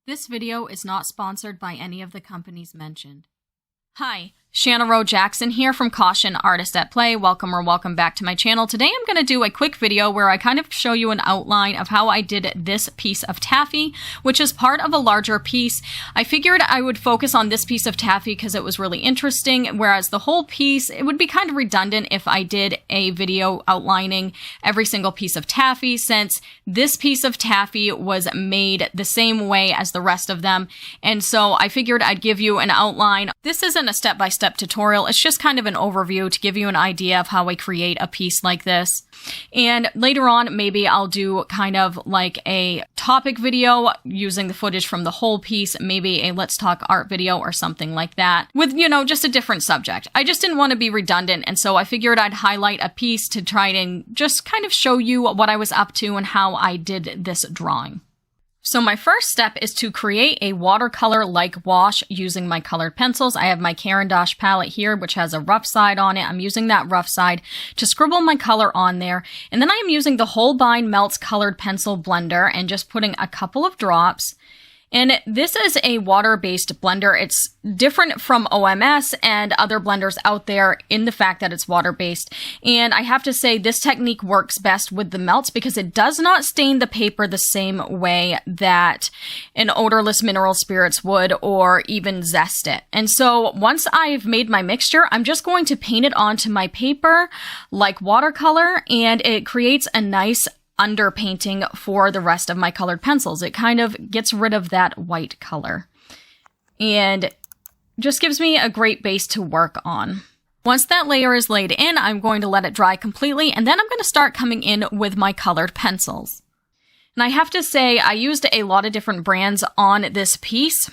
This video is not sponsored by any of the companies mentioned. Hi, Shanna Rowe Jackson here from Caution Artist at Play. Welcome back to my channel. Today I'm going to do a quick video where I kind of show you an outline of how I did this piece of taffy, which is part of a larger piece. I figured I would focus on this piece of taffy because it was really interesting, whereas the whole piece, it would be kind of redundant if I did a video outlining every single piece of taffy, since this piece of taffy was made the same way as the rest of them. And so I figured I'd give you an outline. This isn't a step-by-step tutorial. It's just kind of an overview to give you an idea of how I create a piece like this. And later on, maybe I'll do kind of like a topic video using the footage from the whole piece, maybe a Let's Talk Art video or something like that with, just a different subject. I just didn't want to be redundant, and so I figured I'd highlight a piece to try and just kind of show you what I was up to and how I did this drawing. So my first step is to create a watercolor-like wash using my colored pencils. I have my Caran d'Ache palette here, which has a rough side on it. I'm using that rough side to scribble my color on there. And then I am using the Holbein Melts Colored Pencil Blender and just putting a couple of drops. And this is a water-based blender. It's different from OMS and other blenders out there in the fact that it's water-based. And I have to say this technique works best with the melts because it does not stain the paper the same way that an odorless mineral spirits would, or even zest it. And so once I've made my mixture, I'm just going to paint it onto my paper like watercolor, and it creates a nice underpainting for the rest of my colored pencils. It kind of gets rid of that white color and just gives me a great base to work on. Once that layer is laid in, I'm going to let it dry completely, and then I'm going to start coming in with my colored pencils. And I have to say, I used a lot of different brands on this piece,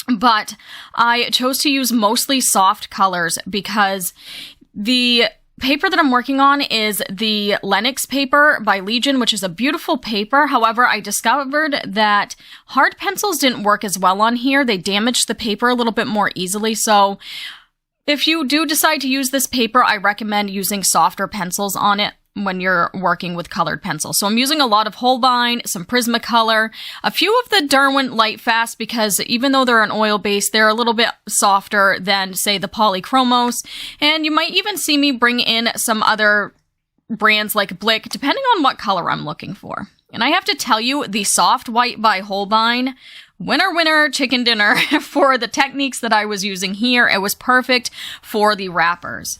but I chose to use mostly soft colors because the paper that I'm working on is the Lenox paper by Legion, which is a beautiful paper. However, I discovered that hard pencils didn't work as well on here. They damaged the paper a little bit more easily. So if you do decide to use this paper, I recommend using softer pencils on it when you're working with colored pencils. So I'm using a lot of Holbein, some Prismacolor, a few of the Derwent Lightfast, because even though they're an oil-based, they're a little bit softer than, say, the Polychromos. And you might even see me bring in some other brands like Blick, depending on what color I'm looking for. And I have to tell you, the Soft White by Holbein, winner, chicken dinner for the techniques that I was using here. It was perfect for the wrappers.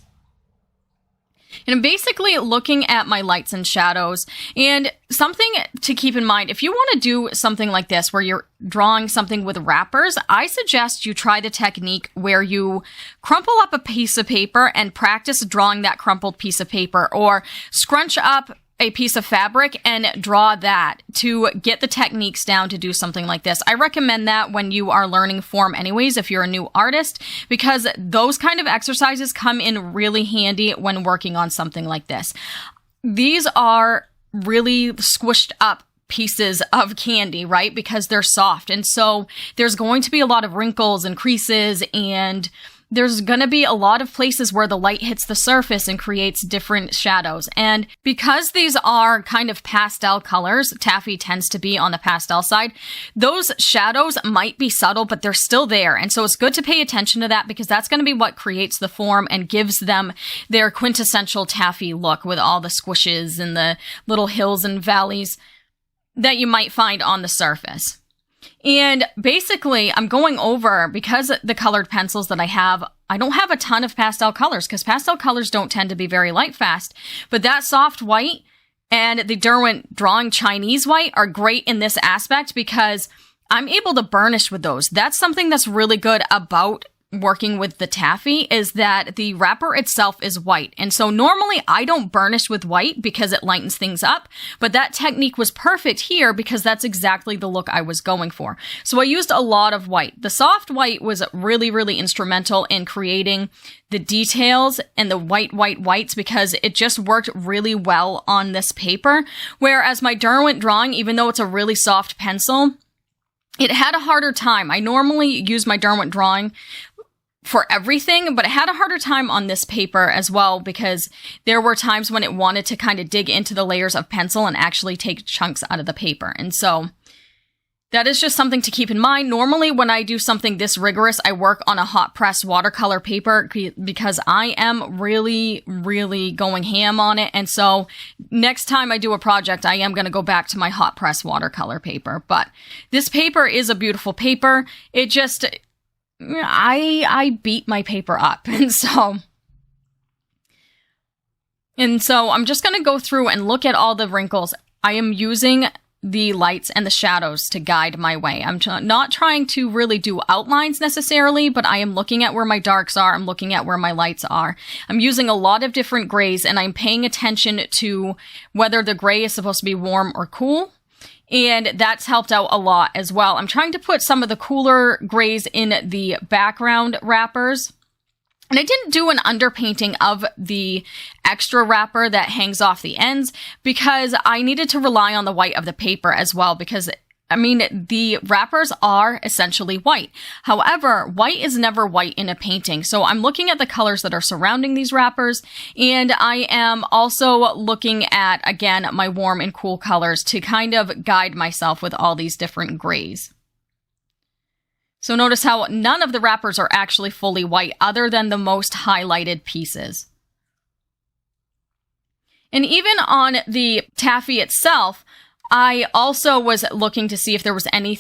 And I'm basically looking at my lights and shadows, and something to keep in mind, if you want to do something like this where you're drawing something with wrappers, I suggest you try the technique where you crumple up a piece of paper and practice drawing that crumpled piece of paper, or scrunch up a piece of fabric and draw that to get the techniques down to do something like this. I recommend that when you are learning form anyways, if you're a new artist, because those kind of exercises come in really handy when working on something like this. These are really squished up pieces of candy, right? Because they're soft. And so there's going to be a lot of wrinkles and creases, and there's going to be a lot of places where the light hits the surface and creates different shadows. And because these are kind of pastel colors, taffy tends to be on the pastel side, those shadows might be subtle, but they're still there. And so it's good to pay attention to that, because that's going to be what creates the form and gives them their quintessential taffy look with all the squishes and the little hills and valleys that you might find on the surface. And basically, I'm going over, because the colored pencils that I have, I don't have a ton of pastel colors, because pastel colors don't tend to be very light fast. But that soft white and the Derwent Drawing Chinese white are great in this aspect, because I'm able to burnish with those. That's something that's really good about working with the taffy, is that the wrapper itself is white. And so normally I don't burnish with white because it lightens things up, but that technique was perfect here because that's exactly the look I was going for. So I used a lot of white. The soft white was really instrumental in creating the details and the whites, because it just worked really well on this paper. Whereas my Derwent drawing, even though it's a really soft pencil, it had a harder time. I normally use my Derwent drawing for everything, but it had a harder time on this paper as well, because there were times when it wanted to kind of dig into the layers of pencil and actually take chunks out of the paper. And so that is just something to keep in mind. Normally, when I do something this rigorous, I work on a hot press watercolor paper because I am really, really going ham on it. And so next time I do a project, I am going to go back to my hot press watercolor paper. But this paper is a beautiful paper. It just, I beat my paper up. And so I'm just going to go through and look at all the wrinkles. I am using the lights and the shadows to guide my way. I'm not trying to really do outlines necessarily, but I am looking at where my darks are. I'm looking at where my lights are. I'm using a lot of different grays, and I'm paying attention to whether the gray is supposed to be warm or cool. And that's helped out a lot as well. I'm trying to put some of the cooler grays in the background wrappers. And I didn't do an underpainting of the extra wrapper that hangs off the ends because I needed to rely on the white of the paper as well because, I mean, the wrappers are essentially white. However, white is never white in a painting. So I'm looking at the colors that are surrounding these wrappers, and I am also looking at, again, my warm and cool colors to kind of guide myself with all these different grays. So notice how none of the wrappers are actually fully white other than the most highlighted pieces. And even on the taffy itself, I also was looking to see if there was any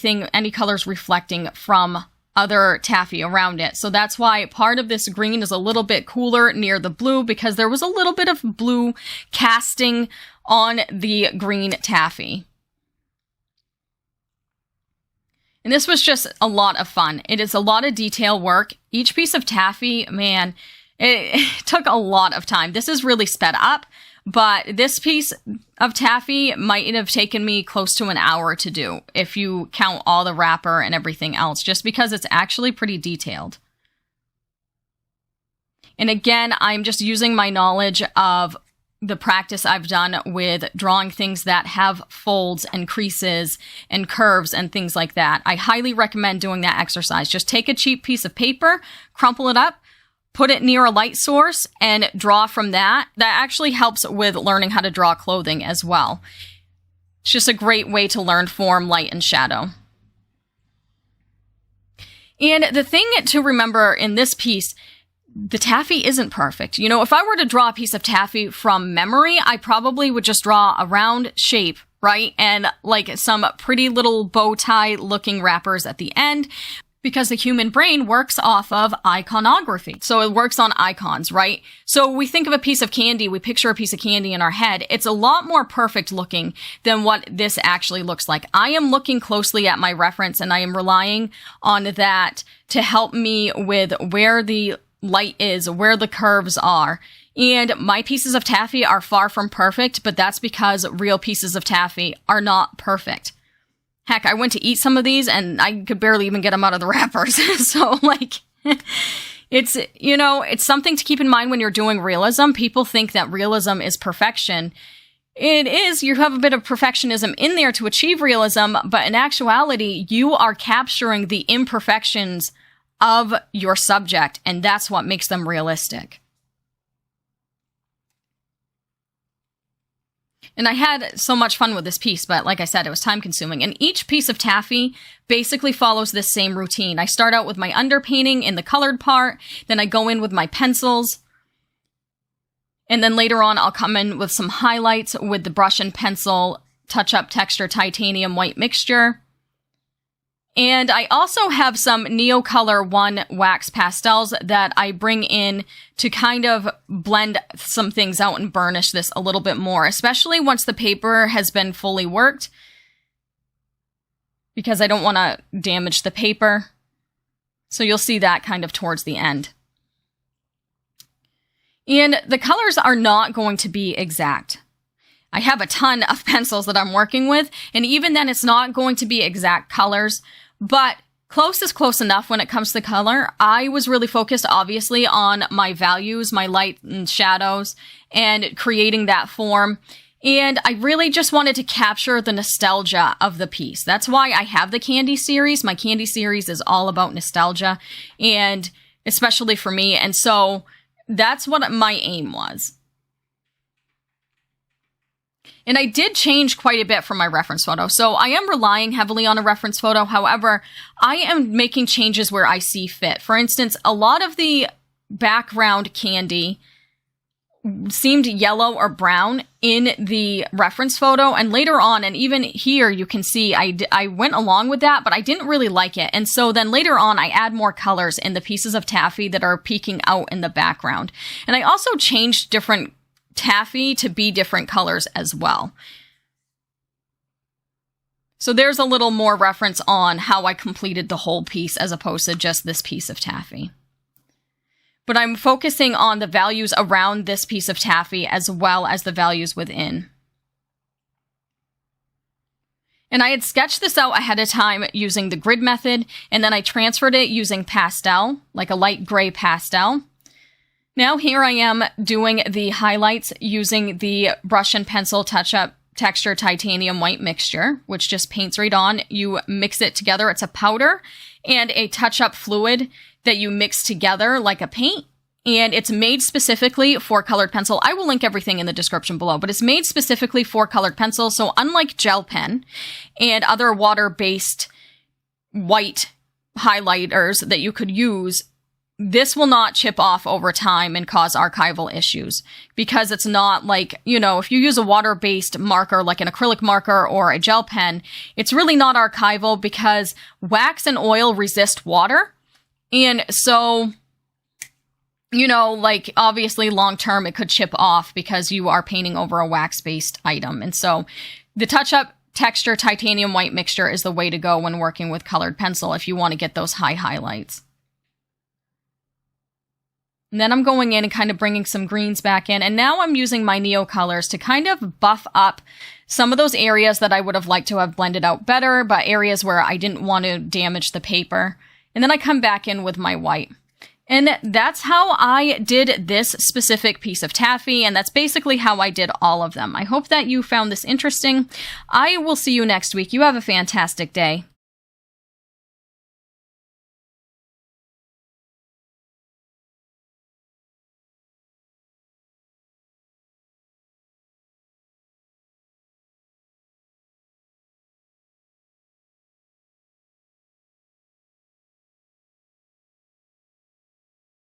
colors reflecting from other taffy around it. So that's why part of this green is a little bit cooler near the blue because there was a little bit of blue casting on the green taffy. And this was just a lot of fun. It is a lot of detail work. Each piece of taffy, man, it took a lot of time. This is really sped up, but this piece of taffy might have taken me close to an hour to do if you count all the wrapper and everything else, just because it's actually pretty detailed. And again, I'm just using my knowledge of the practice I've done with drawing things that have folds and creases and curves and things like that. I highly recommend doing that exercise. Just take a cheap piece of paper, crumple it up, put it near a light source, and draw from that. That actually helps with learning how to draw clothing as well. It's just a great way to learn form, light, and shadow. And the thing to remember in this piece, the taffy isn't perfect. You know, if I were to draw a piece of taffy from memory, I probably would just draw a round shape, right? And like some pretty little bow tie looking wrappers at the end, because the human brain works off of iconography. So it works on icons, right? So we think of a piece of candy, we picture a piece of candy in our head. It's a lot more perfect looking than what this actually looks like. I am looking closely at my reference, and I am relying on that to help me with where the light is, where the curves are. And my pieces of taffy are far from perfect, but that's because real pieces of taffy are not perfect. Heck, I went to eat some of these and I could barely even get them out of the wrappers. So like, it's, you know, it's something to keep in mind when you're doing realism. People think that realism is perfection. It is, you have a bit of perfectionism in there to achieve realism, but in actuality, you are capturing the imperfections of your subject, and that's what makes them realistic. And I had so much fun with this piece, but like I said, it was time consuming. And each piece of taffy basically follows this same routine. I start out with my underpainting in the colored part, then I go in with my pencils, and then later on I'll come in with some highlights with the brush and pencil touch-up texture titanium white mixture. And I also have some Neocolor 1 wax pastels that I bring in to kind of blend some things out and burnish this a little bit more, especially once the paper has been fully worked, because I don't want to damage the paper. So you'll see that kind of towards the end. And the colors are not going to be exact. I have a ton of pencils that I'm working with, and even then it's not going to be exact colors, but close is close enough when it comes to color. I was really focused, obviously, on my values, my light and shadows, and creating that form. And I really just wanted to capture the nostalgia of the piece. That's why I have the candy series. My candy series is all about nostalgia, and especially for me. And so that's what my aim was. And I did change quite a bit from my reference photo. So I am relying heavily on a reference photo. However, I am making changes where I see fit. For instance, a lot of the background candy seemed yellow or brown in the reference photo, and later on, and even here you can see I went along with that, but I didn't really like it. And so then later on I add more colors in the pieces of taffy that are peeking out in the background. And I also changed different taffy to be different colors as well. So there's a little more reference on how I completed the whole piece as opposed to just this piece of taffy. But I'm focusing on the values around this piece of taffy as well as the values within. And I had sketched this out ahead of time using the grid method, and then I transferred it using pastel, like a light gray pastel. Now here I am doing the highlights using the brush and pencil touch-up texture titanium white mixture, which just paints right on. You mix it together. It's a powder and a touch-up fluid that you mix together like a paint, and it's made specifically for colored pencil. I will link everything in the description below, but it's made specifically for colored pencil. So unlike gel pen and other water-based white highlighters that you could use, this will not chip off over time and cause archival issues, because it's not like, you know, if you use a water-based marker like an acrylic marker or a gel pen, it's really not archival because wax and oil resist water. And so, you know, like obviously long term it could chip off because you are painting over a wax-based item. And so the touch-up texture titanium white mixture is the way to go when working with colored pencil if you want to get those high highlights. And then I'm going in and kind of bringing some greens back in. And now I'm using my Neo colors to kind of buff up some of those areas that I would have liked to have blended out better, but areas where I didn't want to damage the paper. And then I come back in with my white. And that's how I did this specific piece of taffy, and that's basically how I did all of them. I hope that you found this interesting. I will see you next week. You have a fantastic day.